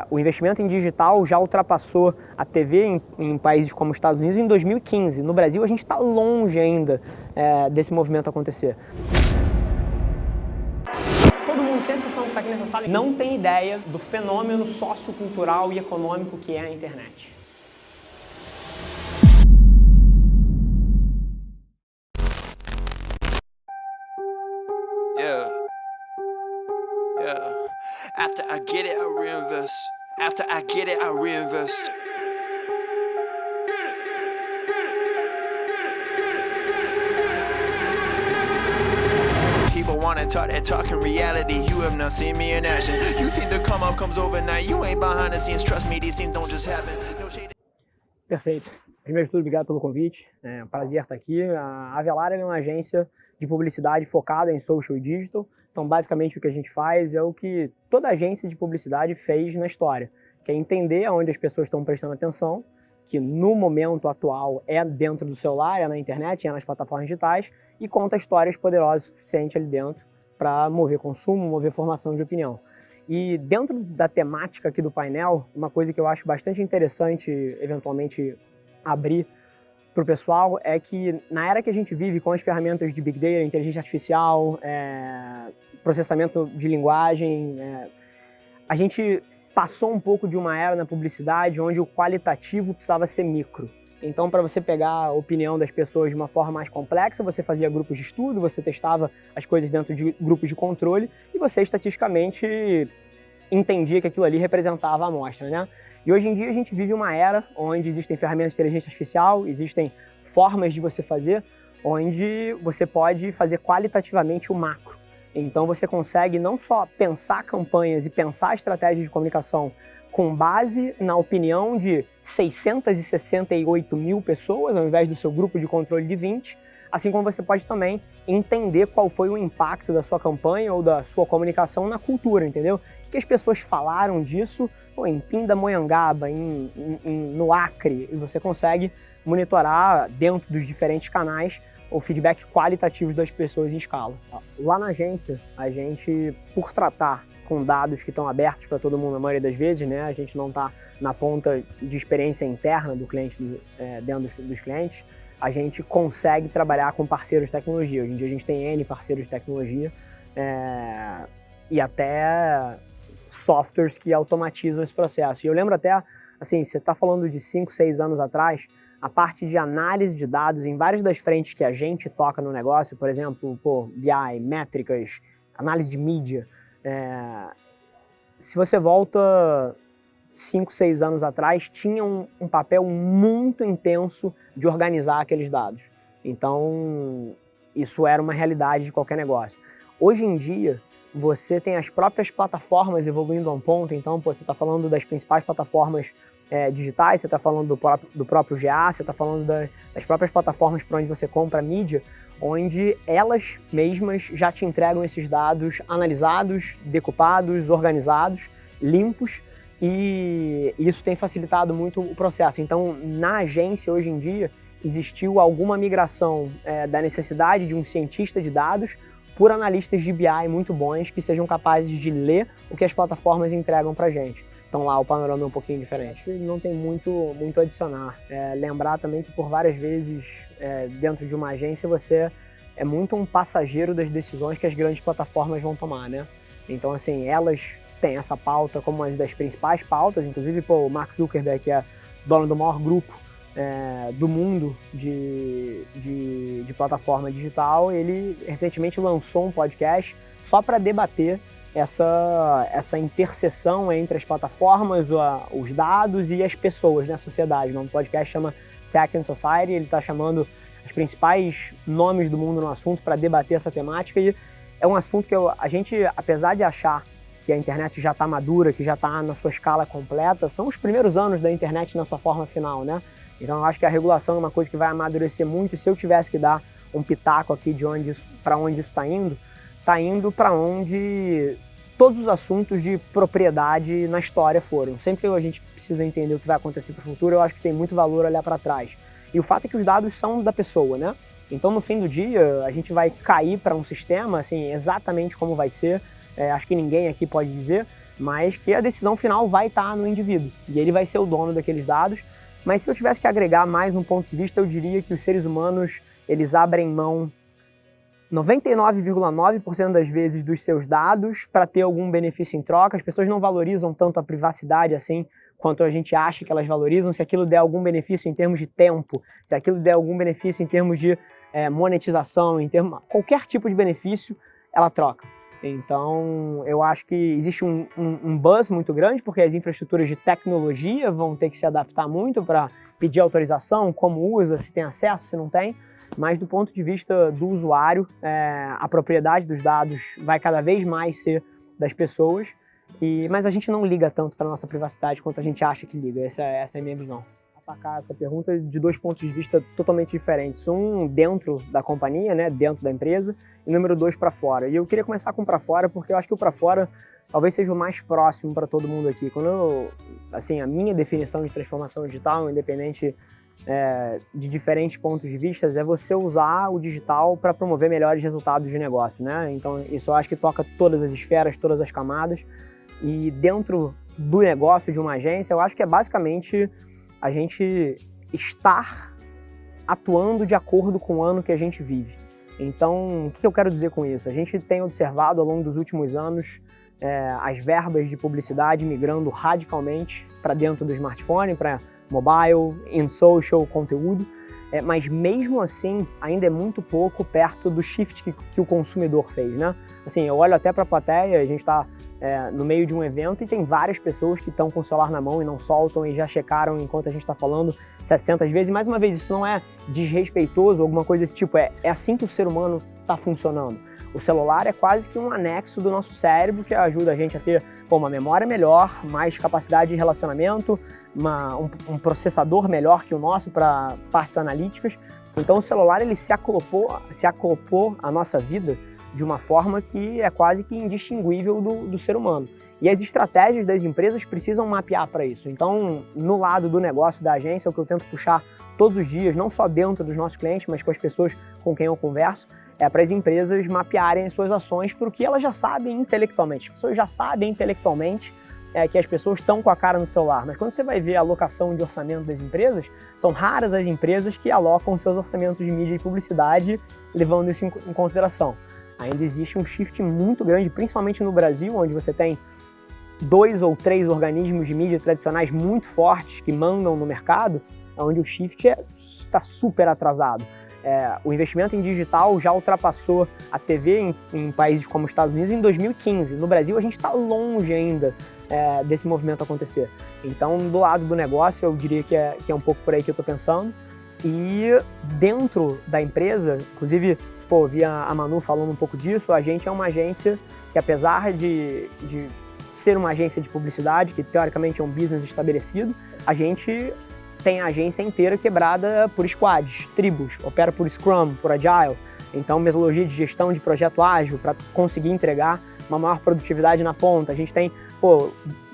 O investimento em digital já ultrapassou a TV em países como os Estados Unidos em 2015. No Brasil, a gente está longe ainda desse movimento acontecer. Todo mundo, sem exceção que está aqui nessa sala, não tem ideia do fenômeno sociocultural e econômico que é a internet. After I get it, I reinvest. After I get it, I reinvest. People wanna talk that talk in reality. You have not seen me in action. You think the come up comes overnight. You ain't behind the scenes. Trust me, these things don't just happen. No shade. Perfeito. Primeiro de tudo, obrigado pelo convite. É um prazer estar aqui. A Avelar é uma agência de publicidade focada em social e digital. Então, basicamente, o que a gente faz é o que toda agência de publicidade fez na história, que é entender aonde as pessoas estão prestando atenção, que no momento atual é dentro do celular, é na internet, é nas plataformas digitais, e conta histórias poderosas o suficiente ali dentro para mover consumo, mover formação de opinião. E dentro da temática aqui do painel, uma coisa que eu acho bastante interessante, eventualmente, abrir para o pessoal, é que na era que a gente vive com as ferramentas de Big Data, inteligência artificial, processamento de linguagem, a gente passou um pouco de uma era na publicidade onde o qualitativo precisava ser micro. Então, para você pegar a opinião das pessoas de uma forma mais complexa, você fazia grupos de estudo, você testava as coisas dentro de grupos de controle e você estatisticamente entendia que aquilo ali representava a amostra, né? E hoje em dia a gente vive uma era onde existem ferramentas de inteligência artificial, existem formas de você fazer, onde você pode fazer qualitativamente o macro. Então você consegue não só pensar campanhas e pensar estratégias de comunicação com base na opinião de 668 mil pessoas, ao invés do seu grupo de controle de 20, assim como você pode também entender qual foi o impacto da sua campanha ou da sua comunicação na cultura, entendeu? O que as pessoas falaram disso em Pindamonhangaba, no Acre, e você consegue monitorar dentro dos diferentes canais o feedback qualitativo das pessoas em escala. Lá na agência, a gente, por tratar com dados que estão abertos para todo mundo na maioria das vezes, né? A gente não está na ponta de experiência interna do cliente, dentro dos clientes, a gente consegue trabalhar com parceiros de tecnologia. Hoje em dia a gente tem N parceiros de tecnologia e até softwares que automatizam esse processo. E eu lembro até, assim, você está falando de 5, 6 anos atrás, a parte de análise de dados em várias das frentes que a gente toca no negócio, por exemplo, BI, métricas, análise de mídia. Se você volta 5, 6 anos atrás, tinha um papel muito intenso de organizar aqueles dados. Então, isso era uma realidade de qualquer negócio. Hoje em dia, você tem as próprias plataformas evoluindo a um ponto, então você está falando das principais plataformas digitais, você está falando do próprio GA, você está falando das próprias plataformas por onde você compra mídia, onde elas mesmas já te entregam esses dados analisados, decupados, organizados, limpos, e isso tem facilitado muito o processo. Então, na agência, hoje em dia, existiu alguma migração da necessidade de um cientista de dados por analistas de BI muito bons que sejam capazes de ler o que as plataformas entregam para a gente. Então lá o panorama é um pouquinho diferente. Não tem muito a adicionar. Lembrar também que por várias vezes dentro de uma agência você é muito um passageiro das decisões que as grandes plataformas vão tomar, né? Então assim, elas têm essa pauta como uma das principais pautas, inclusive o Mark Zuckerberg, que é dono do maior grupo do mundo de plataforma digital, ele recentemente lançou um podcast só para debater essa interseção entre as plataformas, os dados e as pessoas na sociedade. O podcast chama Tech and Society, ele está chamando os principais nomes do mundo no assunto para debater essa temática, e é um assunto que a gente, apesar de achar que a internet já está madura, que já está na sua escala completa, são os primeiros anos da internet na sua forma final, né? Então eu acho que a regulação é uma coisa que vai amadurecer muito, e se eu tivesse que dar um pitaco aqui para onde isso está indo para onde todos os assuntos de propriedade na história foram. Sempre que a gente precisa entender o que vai acontecer para o futuro, eu acho que tem muito valor olhar para trás. E o fato é que os dados são da pessoa, né? Então, no fim do dia, a gente vai cair para um sistema, assim, exatamente como vai ser, acho que ninguém aqui pode dizer, mas que a decisão final vai estar no indivíduo, e ele vai ser o dono daqueles dados. Mas se eu tivesse que agregar mais um ponto de vista, eu diria que os seres humanos, eles abrem mão 99,9% das vezes dos seus dados para ter algum benefício em troca. As pessoas não valorizam tanto a privacidade assim quanto a gente acha que elas valorizam. Se aquilo der algum benefício em termos de tempo, se aquilo der algum benefício em termos de monetização, qualquer tipo de benefício, ela troca. Então, eu acho que existe um buzz muito grande, porque as infraestruturas de tecnologia vão ter que se adaptar muito para pedir autorização, como usa, se tem acesso, se não tem. Mas do ponto de vista do usuário, a propriedade dos dados vai cada vez mais ser das pessoas, mas a gente não liga tanto para a nossa privacidade quanto a gente acha que liga. Essa é a minha visão. Atacar essa pergunta de dois pontos de vista totalmente diferentes. Um dentro da companhia, né, dentro da empresa, e número 2 para fora. E eu queria começar com para fora, porque eu acho que o para fora talvez seja o mais próximo para todo mundo aqui. A minha definição de transformação digital, independente de diferentes pontos de vista, é você usar o digital para promover melhores resultados de negócio, né? Então isso eu acho que toca todas as esferas, todas as camadas. E dentro do negócio de uma agência, eu acho que é basicamente a gente estar atuando de acordo com o ano que a gente vive. Então, o que eu quero dizer com isso? A gente tem observado ao longo dos últimos anos as verbas de publicidade migrando radicalmente para dentro do smartphone, para mobile, in social, conteúdo, mas mesmo assim ainda é muito pouco perto do shift que o consumidor fez, né? Assim, eu olho até para a plateia, a gente está no meio de um evento e tem várias pessoas que estão com o celular na mão e não soltam e já checaram enquanto a gente está falando 700 vezes. E mais uma vez, isso não é desrespeitoso ou alguma coisa desse tipo, é assim que o ser humano está funcionando. O celular é quase que um anexo do nosso cérebro que ajuda a gente a ter uma memória melhor, mais capacidade de relacionamento, um processador melhor que o nosso para partes analíticas. Então o celular ele se acoplou à nossa vida de uma forma que é quase que indistinguível do ser humano. E as estratégias das empresas precisam mapear para isso. Então, no lado do negócio da agência, o que eu tento puxar todos os dias, não só dentro dos nossos clientes, mas com as pessoas com quem eu converso, é para as empresas mapearem as suas ações para o que elas já sabem intelectualmente. As pessoas já sabem intelectualmente que as pessoas estão com a cara no celular, mas quando você vai ver a alocação de orçamento das empresas, são raras as empresas que alocam seus orçamentos de mídia e publicidade levando isso em consideração. Ainda existe um shift muito grande, principalmente no Brasil, onde você tem 2 ou 3 organismos de mídia tradicionais muito fortes que mandam no mercado, onde o shift está super atrasado. O investimento em digital já ultrapassou a TV em países como os Estados Unidos em 2015. No Brasil, a gente está longe ainda desse movimento acontecer. Então, do lado do negócio, eu diria que é um pouco por aí que eu estou pensando. E dentro da empresa, inclusive, vi a Manu falando um pouco disso, a gente é uma agência que, apesar de ser uma agência de publicidade, que teoricamente é um business estabelecido, a gente tem a agência inteira quebrada por squads, tribos, opera por Scrum, por Agile. Então, metodologia de gestão de projeto ágil para conseguir entregar uma maior produtividade na ponta. A gente tem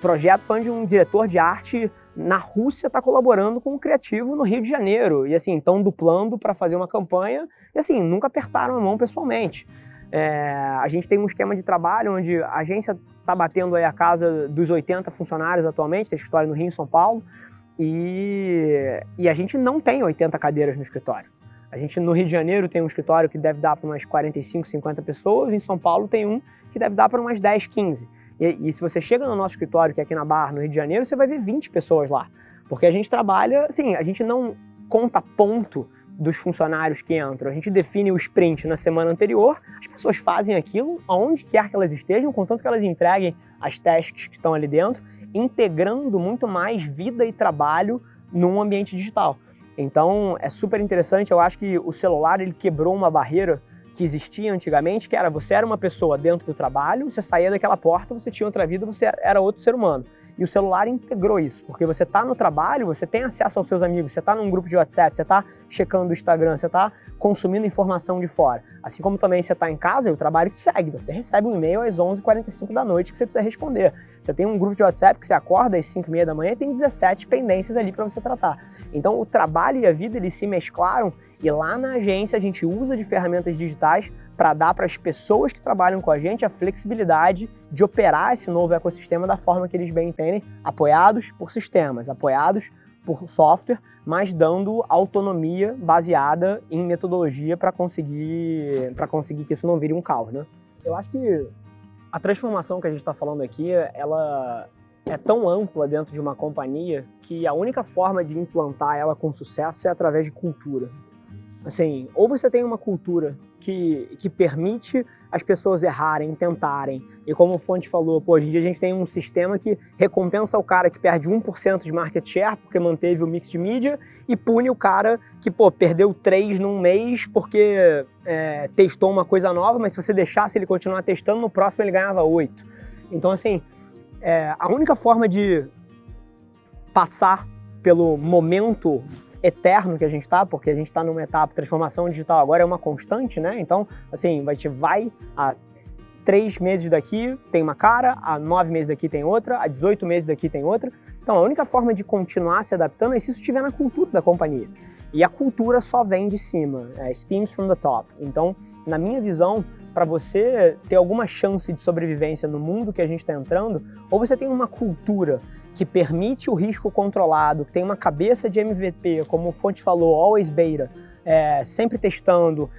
projetos onde um diretor de arte na Rússia está colaborando com um criativo no Rio de Janeiro. E assim, estão duplando para fazer uma campanha e assim, nunca apertaram a mão pessoalmente. A gente tem um esquema de trabalho onde a agência está batendo aí a casa dos 80 funcionários atualmente, tem escritório no Rio e em São Paulo, e a gente não tem 80 cadeiras no escritório. A gente no Rio de Janeiro tem um escritório que deve dar para umas 45, 50 pessoas, em São Paulo tem um que deve dar para umas 10, 15. E se você chega no nosso escritório, que é aqui na Barra, no Rio de Janeiro, você vai ver 20 pessoas lá. Porque a gente trabalha, assim, a gente não conta ponto dos funcionários que entram. A gente define o sprint na semana anterior, as pessoas fazem aquilo aonde quer que elas estejam, contanto que elas entreguem as tasks que estão ali dentro, integrando muito mais vida e trabalho num ambiente digital. Então, é super interessante. Eu acho que o celular ele quebrou uma barreira que existia antigamente, que era você era uma pessoa dentro do trabalho, você saía daquela porta, você tinha outra vida, você era outro ser humano. E o celular integrou isso, porque você está no trabalho, você tem acesso aos seus amigos, você está num grupo de WhatsApp, você está checando o Instagram, você está consumindo informação de fora. Assim como também você está em casa e o trabalho te segue, você recebe um e-mail às 11h45 da noite que você precisa responder. Você tem um grupo de WhatsApp que você acorda às 5h30 da manhã e tem 17 pendências ali para você tratar. Então o trabalho e a vida eles se mesclaram e lá na agência a gente usa de ferramentas digitais para dar para as pessoas que trabalham com a gente a flexibilidade de operar esse novo ecossistema da forma que eles bem entendem, apoiados por sistemas, apoiados por software, mas dando autonomia baseada em metodologia para conseguir que isso não vire um caos, né? Eu acho que a transformação que a gente está falando aqui, ela é tão ampla dentro de uma companhia que a única forma de implantar ela com sucesso é através de cultura. Assim, ou você tem uma cultura que permite as pessoas errarem, tentarem, e como o Fonte falou, hoje em dia a gente tem um sistema que recompensa o cara que perde 1% de market share porque manteve o mix de mídia e pune o cara que, perdeu 3 num mês porque testou uma coisa nova, mas se você deixasse ele continuar testando, no próximo ele ganhava 8. Então, assim, a única forma de passar pelo momento eterno que a gente está, porque a gente está numa etapa de transformação digital agora, é uma constante, né? Então, assim, a gente vai a 3 meses daqui tem uma cara, a 9 meses daqui tem outra, a 18 meses daqui tem outra. Então, a única forma de continuar se adaptando é se isso estiver na cultura da companhia. E a cultura só vem de cima, steams from the top. Então, na minha visão, para você ter alguma chance de sobrevivência no mundo que a gente está entrando, ou você tem uma cultura que permite o risco controlado, que tem uma cabeça de MVP, como o Fonte falou, always beta, sempre testando,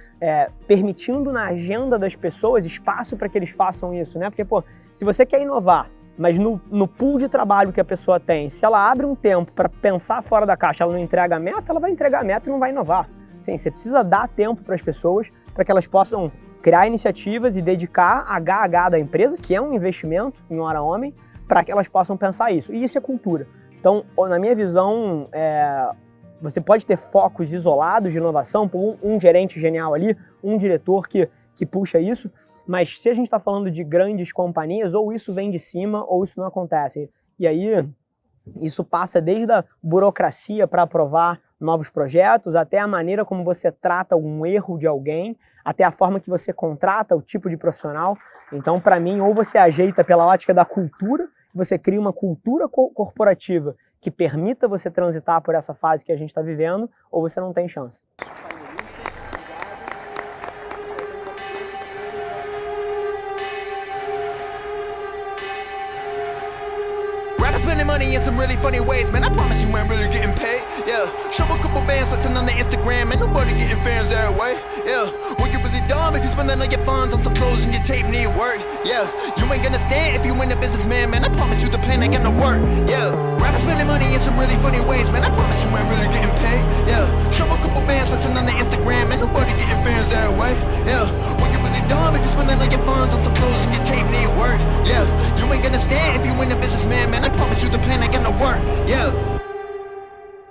permitindo na agenda das pessoas espaço para que eles façam isso, né? Porque, se você quer inovar, mas no pool de trabalho que a pessoa tem, se ela abre um tempo para pensar fora da caixa, ela não entrega a meta, ela vai entregar a meta e não vai inovar. Sim, você precisa dar tempo para as pessoas para que elas possam criar iniciativas e dedicar a HH da empresa, que é um investimento em hora homem, para que elas possam pensar isso. E isso é cultura. Então, na minha visão, você pode ter focos isolados de inovação, por um gerente genial ali, um diretor que puxa isso, mas se a gente está falando de grandes companhias, ou isso vem de cima, ou isso não acontece. E aí, isso passa desde a burocracia para aprovar novos projetos, até a maneira como você trata um erro de alguém, até a forma que você contrata o tipo de profissional. Então, para mim, ou você ajeita pela ótica da cultura, você cria uma cultura corporativa que permita você transitar por essa fase que a gente está vivendo, ou você não tem chance. Spending money in some really funny ways, man. I promise you ain't really getting paid. Yeah, show a couple bands flexing on the Instagram, and nobody getting fans that way. Yeah, well, you really dumb if you spending all your funds on some clothes and your tape need work. Yeah, you ain't gonna stand if you ain't a businessman, man. I promise you the plan ain't gonna work. Yeah, rappers spending money in some really funny ways, man. I promise you ain't really getting paid. Yeah, show a couple bands flexing on the Instagram, and nobody getting fans that way. Yeah, well, you really dumb if you spending all your funds on some clothes and your tape need work. Yeah, you ain't gonna stand if you ain't a businessman, man. I promise you the plan ain't gonna work. Yeah.